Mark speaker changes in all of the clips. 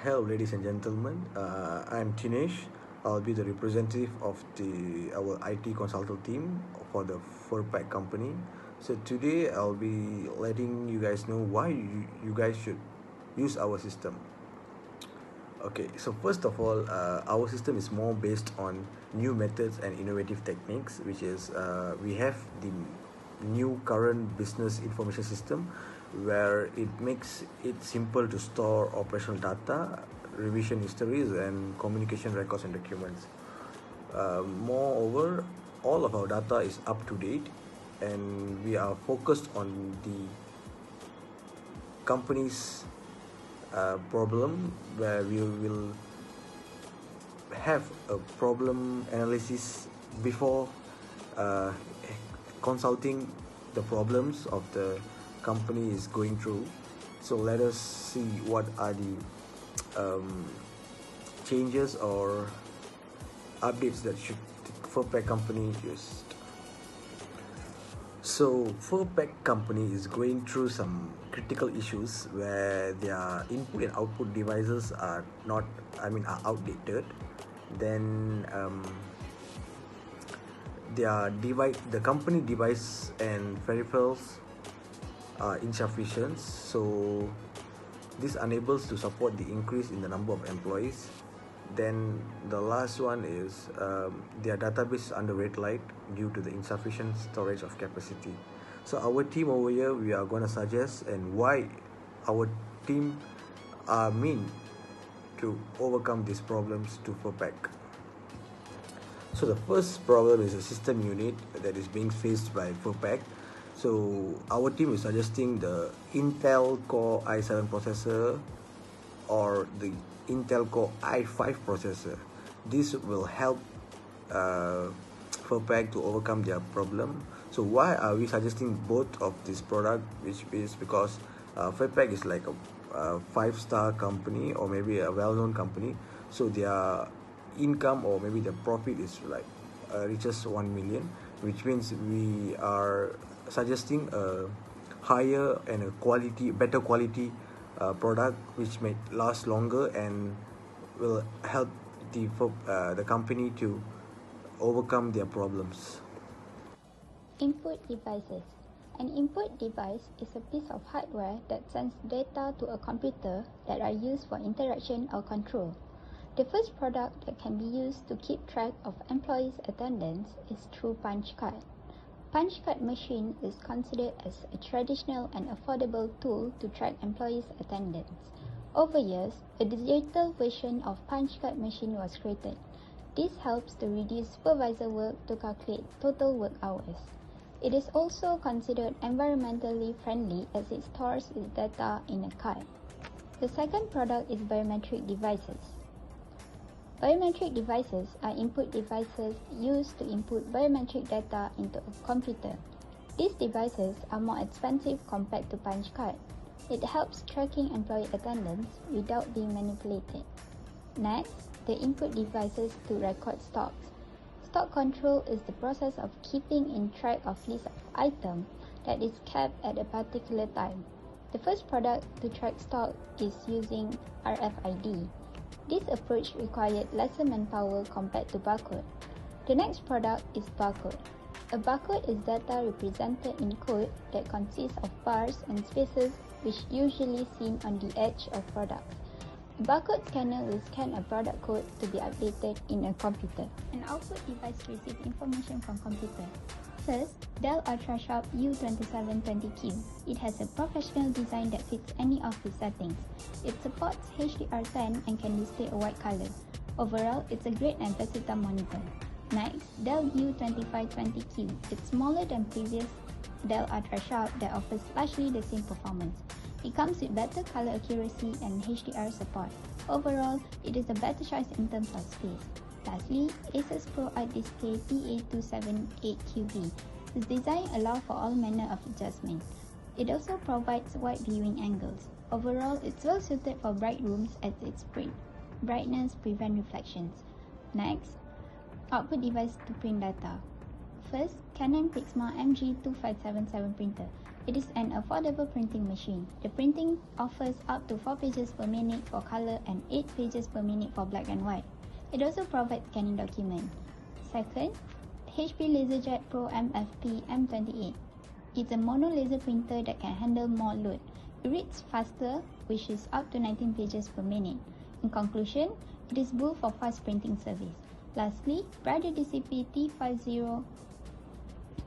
Speaker 1: Hello, ladies and gentlemen. I'm Tinesh. I'll be the representative of our IT consultant team for the Furpack company. So today I'll be letting you guys know why you guys should use our system. Okay, so first of all, our system is more based on new methods and innovative techniques, which is we have the new current business information system where it makes it simple to store operational data, revision histories, and communication records and documents. Moreover, all of our data is up to date, and we are focused on the company's problem where we will have a problem analysis before uh, consulting the problems of the company is going through. So let us see what are the changes or updates that should the Furpack company use. So, Furpack company is going through some critical issues where their input and output devices are not, are outdated. Then the company device and peripherals are insufficient. So, this enables to support the increase in the number of employees. Then the last one is their database is under red light due to the insufficient storage of capacity. So our team over here, we are going to suggest and why our team are mean to overcome these problems to Furpack. So the first problem is a system unit that is being faced by Furpack. So our team is suggesting the Intel Core i7 processor or the Intel Core i5 processor. This will help Furpack to overcome their problem. So why are we suggesting both of this product? Which is because Furpack is like a five-star company or maybe a well-known company. So their income or maybe the profit is like reaches 1 million, which means we are suggesting a higher and better quality product which may last longer and will help the company to overcome their problems.
Speaker 2: Input devices. An input device is a piece of hardware that sends data to a computer that are used for interaction or control. The first product that can be used to keep track of employees' attendance is through punch card. Punch card machine is considered as a traditional and affordable tool to track employees' attendance. Over years, a digital version of punch card machine was created. This helps to reduce supervisor work to calculate total work hours. It is also considered environmentally friendly as it stores its data in a card. The second product is biometric devices. Biometric devices are input devices used to input biometric data into a computer. These devices are more expensive compared to punch card. It helps tracking employee attendance without being manipulated. Next, the input devices to record stocks. Stock control is the process of keeping in track of list of items that is kept at a particular time. The first product to track stock is using RFID. This approach required lesser manpower compared to barcode. The next product is barcode. A barcode is data represented in code that consists of bars and spaces which usually seen on the edge of products. A barcode scanner will scan a product code to be updated in a computer. An output device receives information from computer. First, Dell UltraSharp U2720Q. It has a professional design that fits any of the settings. It supports HDR10 and can display a white color. Overall, it's a great and versatile monitor. Next, Dell U2520Q. It's smaller than previous Dell UltraSharp that offers largely the same performance. It comes with better color accuracy and HDR support. Overall, it is a better choice in terms of space. Lastly, Asus ProArt Display PA278QB. Its design allows for all manner of adjustment. It also provides wide viewing angles. Overall, it's well suited for bright rooms as its brightness prevents reflections. Next, output device to print data. First, Canon PIXMA MG2577 printer. It is an affordable printing machine. The printing offers up to 4 pages per minute for color and 8 pages per minute for black and white. It also provides scanning document. Second, HP LaserJet Pro MFP M28. It's a mono laser printer that can handle more load. It reads faster, which is up to 19 pages per minute. In conclusion, it is built for fast printing service. Lastly, Brother DCP T50W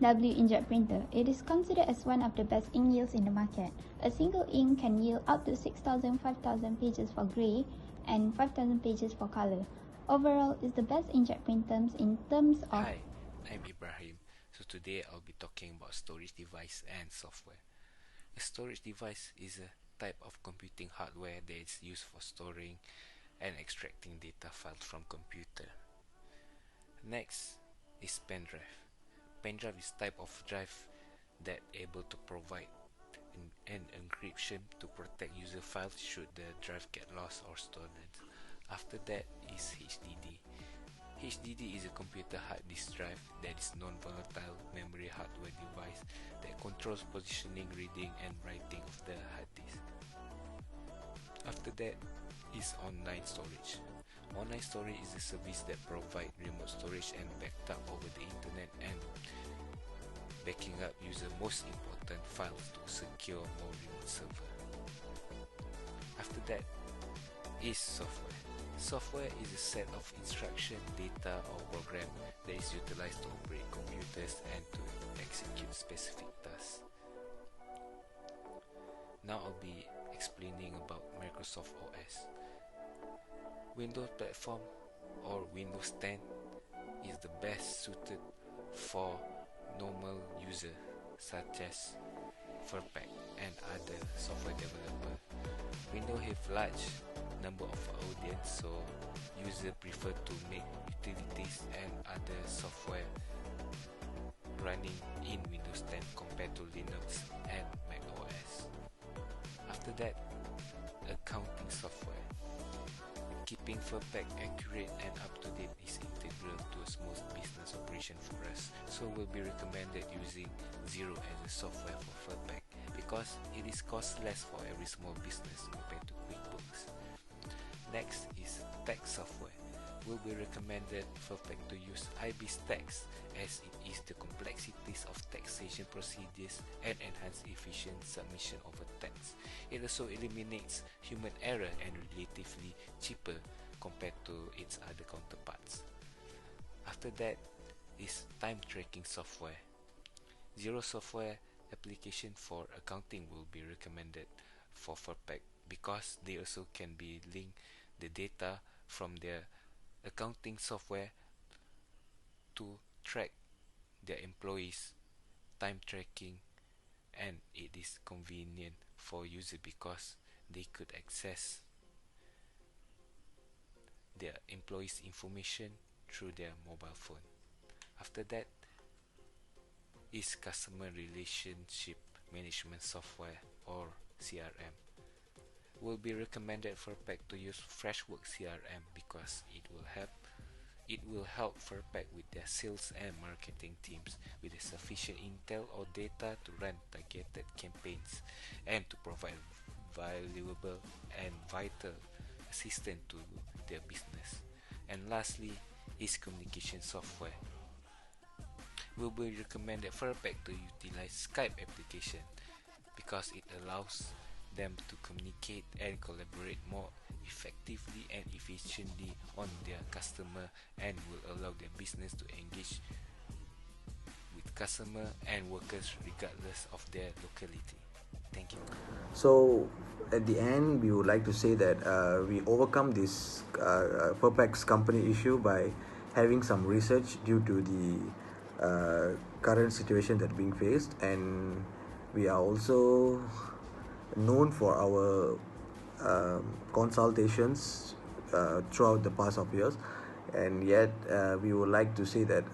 Speaker 2: inkjet printer. It is considered as one of the best ink yields in the market. A single ink can yield up to 5,000 pages for grey and 5,000 pages for color. Overall, it's the best inkjet printers in terms of...
Speaker 3: Hi, I'm Ibrahim. So today I'll be talking about storage device and software. A storage device is a type of computing hardware that is used for storing and extracting data files from computer. Next is pen drive. Pen drive is type of drive that able to provide an encryption to protect user files should the drive get lost or stolen. After that is HDD. HDD is a computer hard disk drive that is non-volatile memory hardware device that controls positioning, reading and writing of the hard disk. After that is online storage. Online storage is a service that provides remote storage and backed up over the internet and backing up user most important files to secure more remote server. After that is software. Software is a set of instruction, data or program that is utilized to operate computers and to execute specific tasks. Now I'll be explaining about Microsoft OS. Windows platform or Windows 10 is the best suited for normal user such as Furpak and other software developer. Windows have large number of audience, so user prefer to make utilities and other software running in Windows 10 compared to Linux and Mac OS. After that, accounting software. Keeping Furpak accurate and up-to-date is integral to a smooth business operation for us, so we'll be recommended using Xero as a software for Furpak because it is cost less for every small business compared to QuickBooks. Next is tax software. Will be recommended Furpak to use IBIS Tax as it is the complexities of taxation procedures and enhance efficient submission of a tax. It also eliminates human error and relatively cheaper compared to its other counterparts. After that is time tracking software. Xero software application for accounting will be recommended for Furpak because they also can be linked the data from their accounting software to track their employees time tracking, and it is convenient for user because they could access their employees information through their mobile phone. After that is customer relationship management software or CRM. Will be recommended Furpak to use Freshworks CRM because it will help Furpak with their sales and marketing teams with a sufficient intel or data to run targeted campaigns and to provide valuable and vital assistance to their business. And lastly is communication software. Will be recommended Furpak to utilize Skype application because it allows them to communicate and collaborate more effectively and efficiently on their customer and will allow their business to engage with customer and workers regardless of their locality. Thank you.
Speaker 1: So at the end, we would like to say that we overcome this Furpak's company issue by having some research due to the current situation that being faced, and we are also known for our consultations throughout the past of years, and yet we would like to say that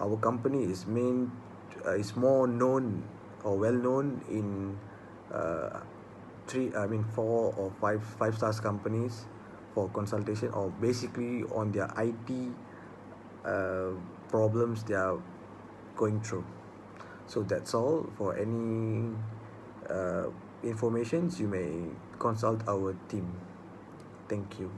Speaker 1: our company is more known or well known in four or five stars companies for consultation, or basically on their IT problems they are going through. So that's all. For any informations, you may consult our team. Thank you.